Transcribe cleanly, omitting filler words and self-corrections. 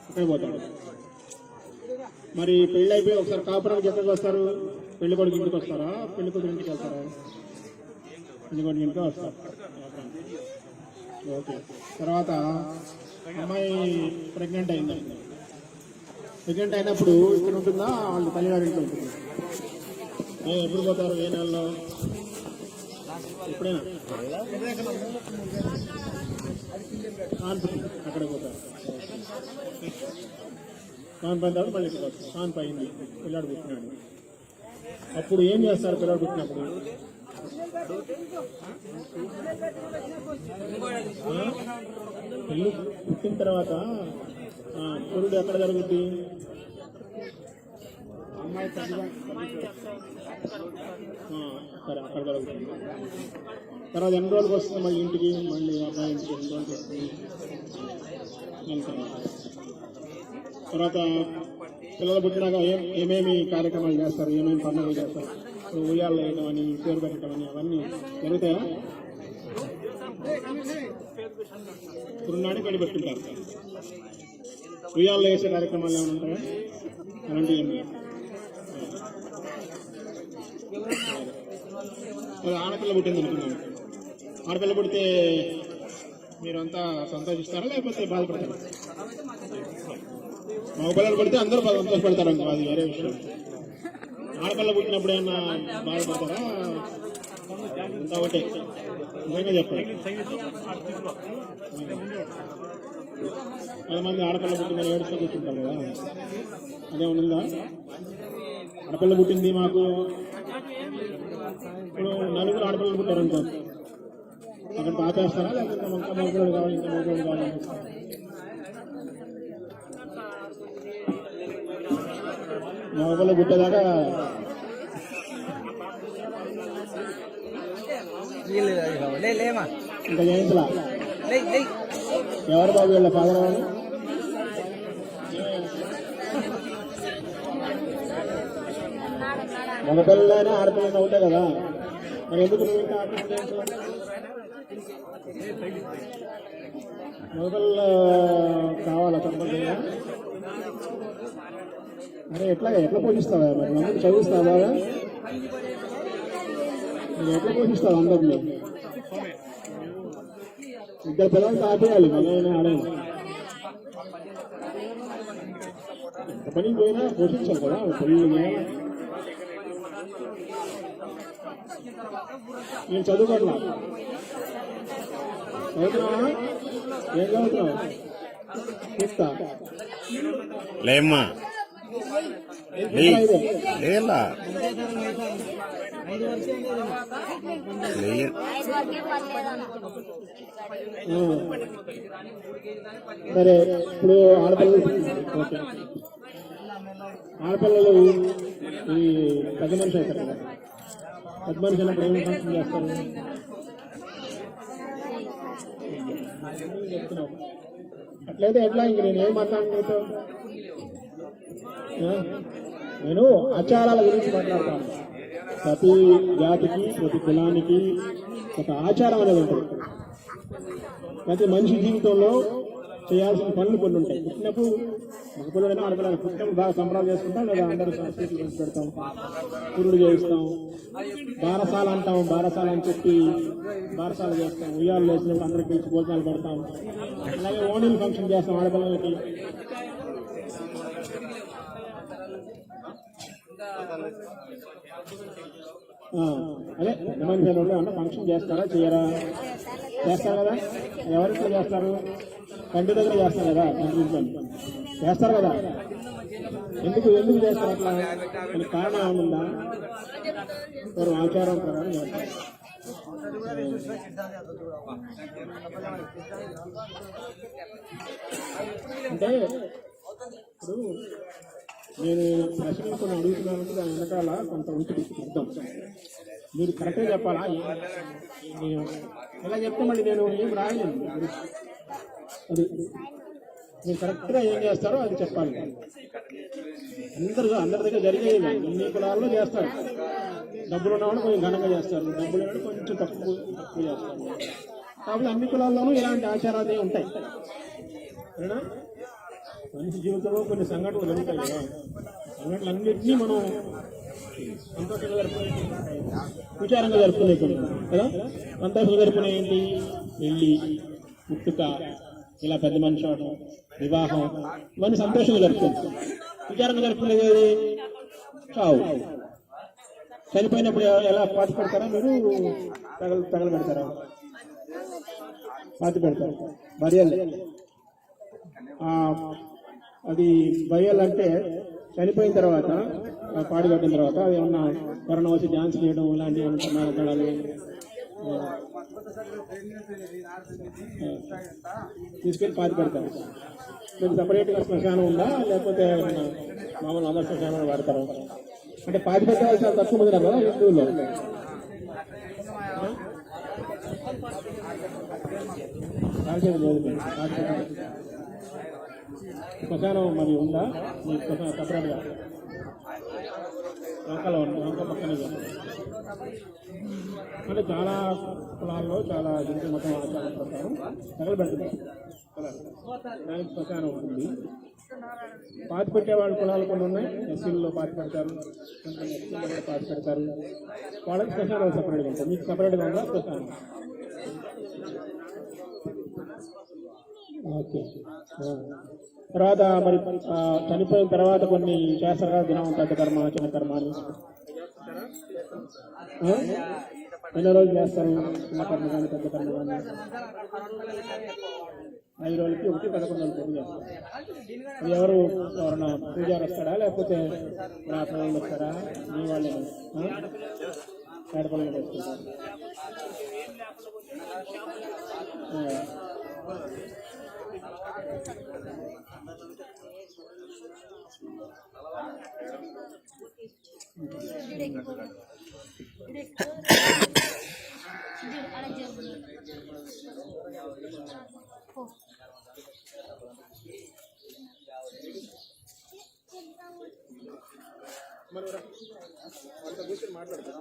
అక్కడ పోతాడు. మరి పెళ్ళి అయిపోయి ఒకసారి కాపురానికి ఎక్కడికి వస్తారు? పెళ్లి కొడుకు ఇంటికి వస్తారా, పెళ్లి కొడుకు ఇంటికి వెళ్తారా? పెళ్లి కొడుకు ఇంటికి వస్తారు. ఓకే. తర్వాత అమ్మాయి ప్రెగ్నెంట్ అయింది. ప్రెగ్నెంట్ అయినప్పుడు ఇక్కడ ఉంటుందా, వాళ్ళ తల్లిగారింట్లో ఉంటుందా? ఎప్పుడు పోతారు? ఏ నెలలో? ఎప్పుడైనా అక్కడ పోతారు. కాన్పు అయిన తర్వాత మళ్ళీ ఇక్కడ వస్తారు. కాన్పు అయింది, పిల్లాడు పుట్టినాడు. అప్పుడు ఏం చేస్తారు? పిల్లాడు పుట్టినప్పుడు పిల్లి పుట్టిన తర్వాత పురుడు ఎక్కడ జరుగుద్ది? సరే, అక్కడ జరుగుతుంది. తర్వాత ఎన్ని రోజులకు వస్తుంది మళ్ళీ ఇంటికి? మళ్ళీ అబ్బాయి ఇంటికి ఎన్ని రోజులకు వస్తుంది? తర్వాత పిల్లలు పుట్టినాక ఏమేమి కార్యక్రమాలు చేస్తారు, ఏమేమి పండుగలు చేస్తారు? ఉయ్యాలు వేయడం అని, పేరు పెట్టడం అని అవన్నీ జరుగుతాయా? పురునాడు పెళ్లి పెట్టుకుంటారు. ఉయ్యాల్లో వేసే కార్యక్రమాలు ఏమైనా ఉంటాయా? అలాంటివి ఏమి? ఆడపిల్ల పుట్టింది అనుకున్నాను. ఆడపిల్ల పుడితే మీరంతా సంతోషిస్తారా లేకపోతే బాధపడతారా? మగపిల్లలు పుడితే అందరూ సంతోషపడతారు అనుకో, అది వేరే విషయం. ఆడపిల్ల పుట్టినప్పుడు ఏమన్నా బాధపడతారా? అంతా ఒకటే, నిజంగా చెప్పండి. 10 మంది ఆడపిల్ల పుట్టిందని ఏడుస్తూ కూర్చుంటారు కదా, అదేమన్నా? ఆడపిల్ల పుట్టింది మాకు, ఇప్పుడు 4 ఆడపిల్లలు పుట్టారు అనుకో, అక్కడ పాపేస్తారా లేకపోతే ఇంకా మగపిల్లలు కావాలి, ఇంకా మగపిల్లలు కావాలి? మగపిల్ల పుట్టేదాకా ఇంకా జయంతులా? ఎవరు బాబు వీళ్ళ ఫాదర్ వాళ్ళు? మగపిల్లలైనా ఆడపిల్లలు అవుతాయి కదా, మరి ఎందుకు నువ్వు ఇంకా ఆడపిల్ల? మగపిల్ల కావాలా తప్పకుండా? మరి ఎట్లా పోషిస్తావా? మరి అందరికి చదివిస్తావా బాగా? మీరు ఎట్లా పోషిస్తావు అందరినీ? 2 పిల్లలు ఆపేయాలి, మగైనా ఆడైనా. పనికి పోయినా పోషించాలి కదా పిల్లలు. నేను చదువుకోట్లా. చదువుతున్నావా? ఏం చదువుతున్నావు? చూస్తా లేమ్మా లేదా సరే. ఇప్పుడు ఆడపిల్లలు ఈ పెద్ద మనిషి అవుతారు కదా, పెద్ద మనిషి అయినప్పుడు ఏమి ఫంక్షన్ చేస్తారు? చెప్తున్నావు. అట్లయితే ఎట్లా? ఇంక నేను ఏం మాట్లాడుతున్నావు? నేను ఆచారాల గురించి మాట్లాడతాను. ప్రతి జాతికి, ప్రతి కులానికి ఒక ఆచారం అనేది ఉంటుంది. ప్రతి మనిషి జీవితంలో చేయాల్సిన పనులు కొన్ని ఉంటాయి. పుట్టినప్పుడు మగపిల్లడైనా ఆడపిల్లలు పుట్టినప్పుడు బాగా సంబరాలు చేసుకుంటాం, లేదా అందరూ సంస్కృతులు చేసి పెడతాం, పురుడు చేయిస్తాం, బారసాల అంటాం. బారసాల అని చెప్పి బారసాలు చేస్తాం. ఉయ్యాలు వేసినప్పుడు అందరికి పిలిచి భోజనాలు పెడతాం. అలాగే ఓణీలు ఫంక్షన్ చేస్తాం ఆడపిల్లలకి. అదే మనిషి అన్న ఫంక్షన్ చేస్తారా, చేయరా? చేస్తారు కదా. ఎవరింట్లో చేస్తారు? తండ్రి దగ్గర చేస్తారు కదా, తండ్రి ఇంట్లో చేస్తారు కదా. ఎందుకు చేస్తారు అట్లా? దానికి కారణం ఏమన్నా? వారు ఆచారం ప్రకారం చేస్తారు. అంటే ఇప్పుడు నేను ప్రశ్నలు కొన్ని అడుగుతున్నానంటే దాని వెనకాల కొంత ఉంటుంది అర్థం. మీరు కరెక్ట్గా చెప్పాలా? ఎలా చెప్తే మళ్ళీ నేను ఏం రాయలేను. అది మీరు కరెక్ట్గా ఏం చేస్తారో అది చెప్పాలి. అందరి దగ్గర జరిగేది అన్ని కులాల్లో చేస్తారు. డబ్బులు ఉన్నవాళ్ళు కొంచెం ఘనంగా చేస్తారు, డబ్బులు ఉన్నవాళ్ళు కొంచెం తక్కువ చేస్తారు. కాబట్టి అన్ని కులాల్లోనూ ఇలాంటి ఆచారాలు ఉంటాయి. సరేనా? మనిషి జీవితంలో కొన్ని సంఘటనలు జరుగుతాయి కదా, సంఘటనలన్నింటినీ మనం సంతోషంగా జరుపుకునే, విచారంగా జరుపుకునే కదా. సంతోషంగా జరుపుకునే ఏంటి? పెళ్లి, పుట్టుక, ఇలా పెద్ద మనిషి అవడం, వివాహం, ఇవన్నీ సంతోషంగా జరుపుకుంటాం. విచారంగా జరుపుకునేది చావు. చనిపోయినప్పుడు ఎలా పాతి పెడతారా మీరు? తగలబెడతారా? పాతి పెడతారు. బరియల్, అది బరియల్ అంటే చనిపోయిన తర్వాత, పాడి కట్టిన తర్వాత అది ఏమన్నా కరోనా వచ్చి డాన్స్ చేయడం ఇలాంటివి ఏమన్నా మాట్లాడాలి, తీసుకెళ్ళి పాతి పెడతారు. మీకు సపరేట్గా శ్మశానం ఉందా, లేకపోతే మామూలు అందరూ శ్మశానం వాడతారు? అంటే పాతి పెట్టాల్సి చాలా తక్కువ మంది కదా హిందువుల్లో. శ్మశానం మరి ఉందా మీకు? శ్మశానం సపరేట్గా లంకలో ఉంది, లంక పక్కనే. అంటే చాలా కులాల్లో చాలా హిందూ మతం ఆచారం ప్రకారం తగలబెడుతున్నారు, దానికి శ్మశానం ఉంటుంది. పాతి పెట్టేవాళ్ళు కులాలు కొన్ని ఉన్నాయి. ఎస్సీల్లో పాతి పెడతారు, ఎస్సీలో పాతి పెడతారు. వాళ్ళకి శ్మశానం సపరేట్గా ఉంటుంది. మీకు సపరేట్గా ఉందా శ్మశానం? ఓకే. తర్వాత మరి చనిపోయిన తర్వాత కొన్ని చేస్తారు దినం, పెద్ద కర్మ, చిన్న కర్మ అని. ఎన్ని రోజులు చేస్తారు? చిన్న కర్మ కానీ పెద్ద కర్మ కానీ 5 రోజులకి 1, 11 రోజులు పూజ చేస్తారు. అది ఎవరైనా పూజారు వస్తాడా, లేకపోతే రాత్రి వస్తారా? మీ వాళ్ళే పేడపల్లి వేసుకుంటారు. మాట్లాడతారా?